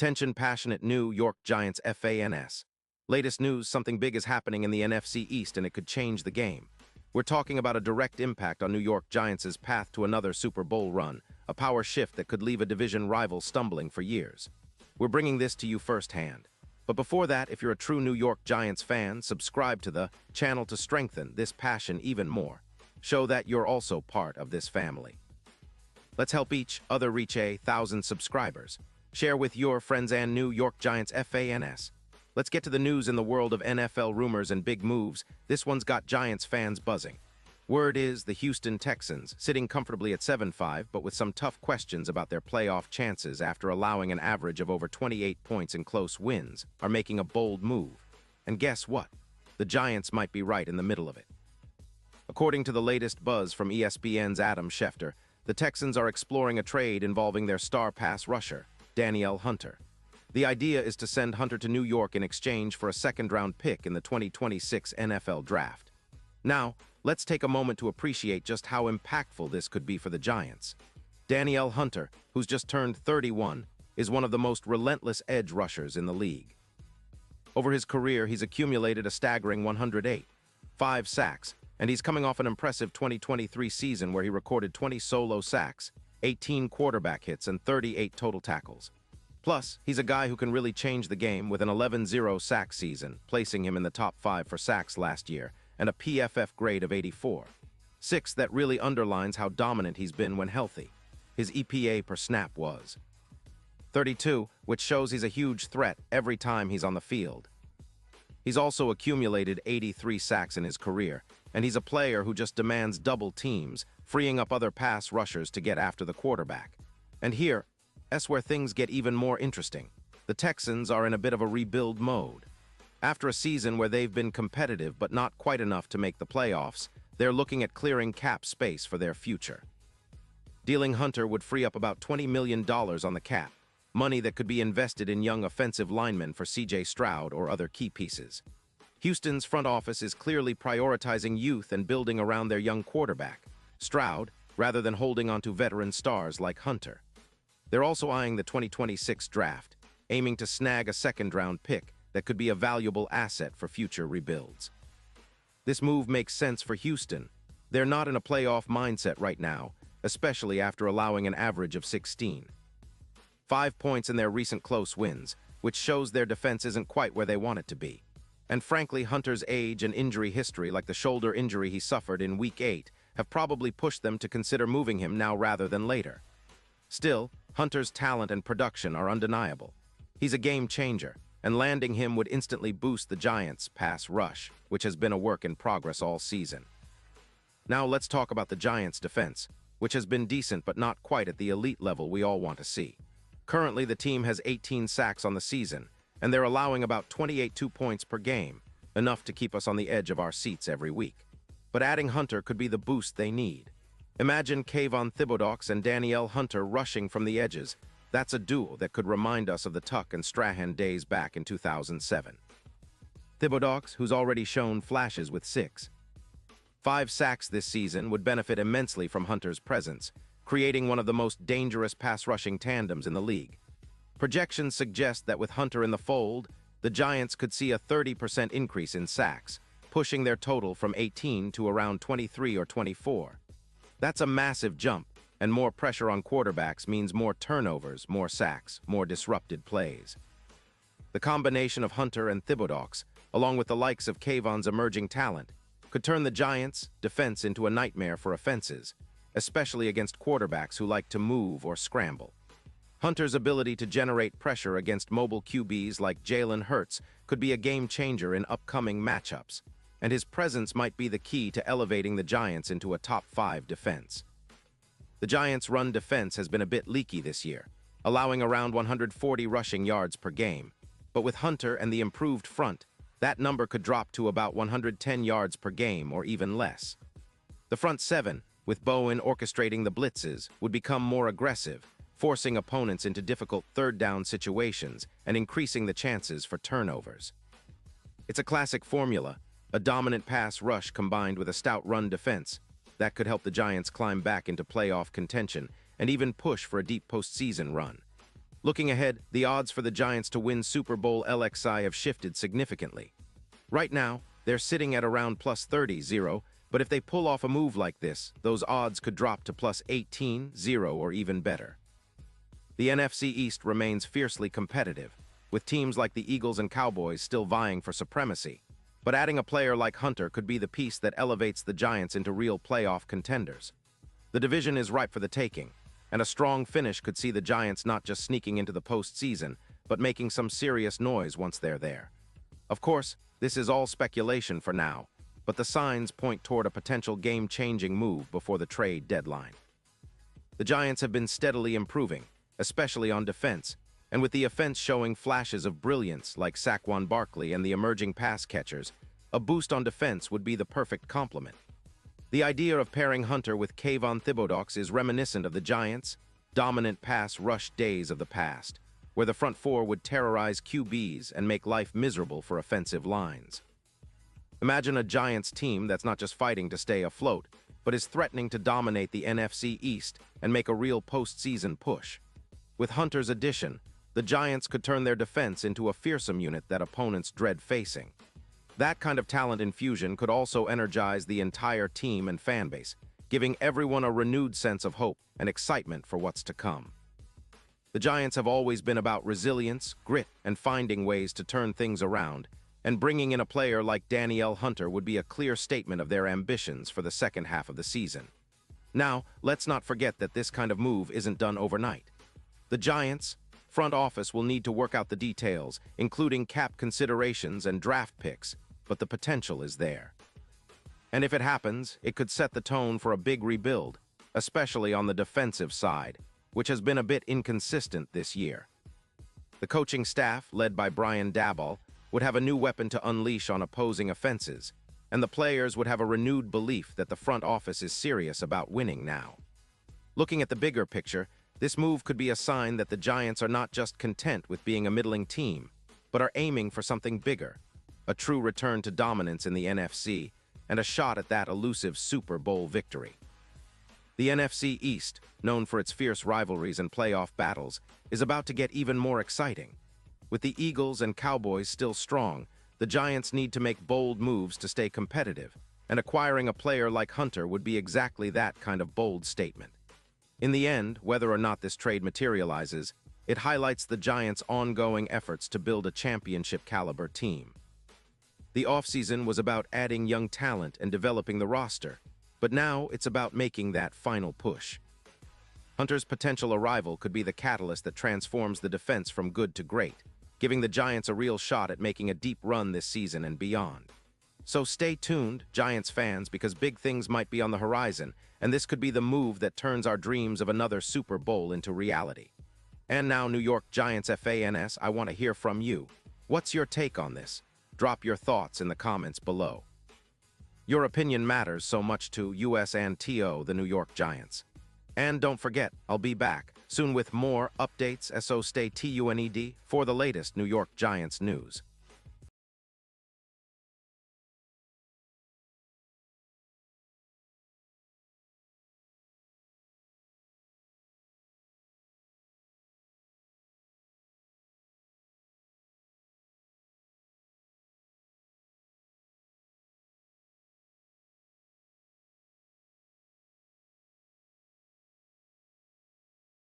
Attention passionate New York Giants fans. Latest news, something big is happening in the NFC East and it could change the game. We're talking about a direct impact on New York Giants' path to another Super Bowl run, a power shift that could leave a division rival stumbling for years. We're bringing this to you firsthand. But before that, if you're a true New York Giants fan, subscribe to the channel to strengthen this passion even more. Show that you're also part of this family. Let's help each other reach 1,000 subscribers. Share with your friends and New York Giants fans. Let's get to the news in the world of NFL rumors and big moves. This one's got Giants fans buzzing. Word is the Houston Texans, sitting comfortably at 7-5, but with some tough questions about their playoff chances after allowing an average of over 28 points in close wins, are making a bold move. And guess what? The Giants might be right in the middle of it. According to the latest buzz from ESPN's Adam Schefter, the Texans are exploring a trade involving their star pass rusher, Danielle Hunter. The idea is to send Hunter to New York in exchange for a second-round pick in the 2026 NFL Draft. Now, let's take a moment to appreciate just how impactful this could be for the Giants. Danielle Hunter, who's just turned 31, is one of the most relentless edge rushers in the league. Over his career, he's accumulated a staggering 108, 5 sacks, and he's coming off an impressive 2023 season where he recorded 20 solo sacks, 18 quarterback hits, and 38 total tackles. Plus, he's a guy who can really change the game with an 11-0 sack season, placing him in the top 5 for sacks last year, and a PFF grade of 84. 6 that really underlines how dominant he's been when healthy. His EPA per snap was 32, which shows he's a huge threat every time he's on the field. He's also accumulated 83 sacks in his career, and he's a player who just demands double teams, freeing up other pass rushers to get after the quarterback. And that's where things get even more interesting. The Texans are in a bit of a rebuild mode. After a season where they've been competitive but not quite enough to make the playoffs, they're looking at clearing cap space for their future. Dealing Hunter would free up about $20 million on the cap, money that could be invested in young offensive linemen for C.J. Stroud or other key pieces. Houston's front office is clearly prioritizing youth and building around their young quarterback, Stroud, rather than holding on to veteran stars like Hunter. They're also eyeing the 2026 draft, aiming to snag a second-round pick that could be a valuable asset for future rebuilds. This move makes sense for Houston. They're not in a playoff mindset right now, especially after allowing an average of 16. 5 points in their recent close wins, which shows their defense isn't quite where they want it to be. And frankly, Hunter's age and injury history, like the shoulder injury he suffered in Week 8, have probably pushed them to consider moving him now rather than later. Still, Hunter's talent and production are undeniable. He's a game changer, and landing him would instantly boost the Giants' pass rush, which has been a work in progress all season. Now let's talk about the Giants' defense, which has been decent but not quite at the elite level we all want to see. Currently, the team has 18 sacks on the season, and they're allowing about 28 points per game, enough to keep us on the edge of our seats every week. But adding Hunter could be the boost they need. Imagine Kayvon Thibodeaux and Danielle Hunter rushing from the edges. That's a duo that could remind us of the Tuck and Strahan days back in 2007. Thibodeaux, who's already shown flashes with 5 sacks this season, would benefit immensely from Hunter's presence, creating one of the most dangerous pass-rushing tandems in the league. Projections suggest that with Hunter in the fold, the Giants could see a 30% increase in sacks, pushing their total from 18 to around 23 or 24. That's a massive jump, and more pressure on quarterbacks means more turnovers, more sacks, more disrupted plays. The combination of Hunter and Thibodeaux, along with the likes of Kayvon's emerging talent, could turn the Giants' defense into a nightmare for offenses, especially against quarterbacks who like to move or scramble. Hunter's ability to generate pressure against mobile QBs like Jalen Hurts could be a game-changer in upcoming matchups, and his presence might be the key to elevating the Giants into a top 5 defense. The Giants' run defense has been a bit leaky this year, allowing around 140 rushing yards per game, but with Hunter and the improved front, that number could drop to about 110 yards per game or even less. The front 7, with Bowen orchestrating the blitzes, would become more aggressive, forcing opponents into difficult third-down situations and increasing the chances for turnovers. It's a classic formula, a dominant pass rush combined with a stout run defense, that could help the Giants climb back into playoff contention and even push for a deep postseason run. Looking ahead, the odds for the Giants to win Super Bowl LXI have shifted significantly. Right now, they're sitting at around plus 30-0, but if they pull off a move like this, those odds could drop to plus 18-0 or even better. The NFC East remains fiercely competitive, with teams like the Eagles and Cowboys still vying for supremacy. But adding a player like Hunter could be the piece that elevates the Giants into real playoff contenders. The division is ripe for the taking, and a strong finish could see the Giants not just sneaking into the postseason, but making some serious noise once they're there. Of course, this is all speculation for now, but the signs point toward a potential game-changing move before the trade deadline. The Giants have been steadily improving, especially on defense, and with the offense showing flashes of brilliance like Saquon Barkley and the emerging pass catchers, a boost on defense would be the perfect complement. The idea of pairing Hunter with Kayvon Thibodeaux is reminiscent of the Giants' dominant pass rush days of the past, where the front four would terrorize QBs and make life miserable for offensive lines. Imagine a Giants team that's not just fighting to stay afloat, but is threatening to dominate the NFC East and make a real postseason push. With Hunter's addition, the Giants could turn their defense into a fearsome unit that opponents dread facing. That kind of talent infusion could also energize the entire team and fanbase, giving everyone a renewed sense of hope and excitement for what's to come. The Giants have always been about resilience, grit, and finding ways to turn things around, and bringing in a player like Danielle Hunter would be a clear statement of their ambitions for the second half of the season. Now, let's not forget that this kind of move isn't done overnight. The Giants' front office will need to work out the details, including cap considerations and draft picks, but the potential is there. And if it happens, it could set the tone for a big rebuild, especially on the defensive side, which has been a bit inconsistent this year. The coaching staff, led by Brian Daboll, would have a new weapon to unleash on opposing offenses, and the players would have a renewed belief that the front office is serious about winning now. Looking at the bigger picture, this move could be a sign that the Giants are not just content with being a middling team, but are aiming for something bigger, a true return to dominance in the NFC, and a shot at that elusive Super Bowl victory. The NFC East, known for its fierce rivalries and playoff battles, is about to get even more exciting. With the Eagles and Cowboys still strong, the Giants need to make bold moves to stay competitive, and acquiring a player like Hunter would be exactly that kind of bold statement. In the end, whether or not this trade materializes, it highlights the Giants' ongoing efforts to build a championship-caliber team. The offseason was about adding young talent and developing the roster, but now it's about making that final push. Hunter's potential arrival could be the catalyst that transforms the defense from good to great, giving the Giants a real shot at making a deep run this season and beyond. So stay tuned, Giants fans, because big things might be on the horizon, and this could be the move that turns our dreams of another Super Bowl into reality. And now, New York Giants fans, I want to hear from you. What's your take on this? Drop your thoughts in the comments below. Your opinion matters so much to US and TO, the New York Giants. And don't forget, I'll be back soon with more updates, so stay tuned for the latest New York Giants news.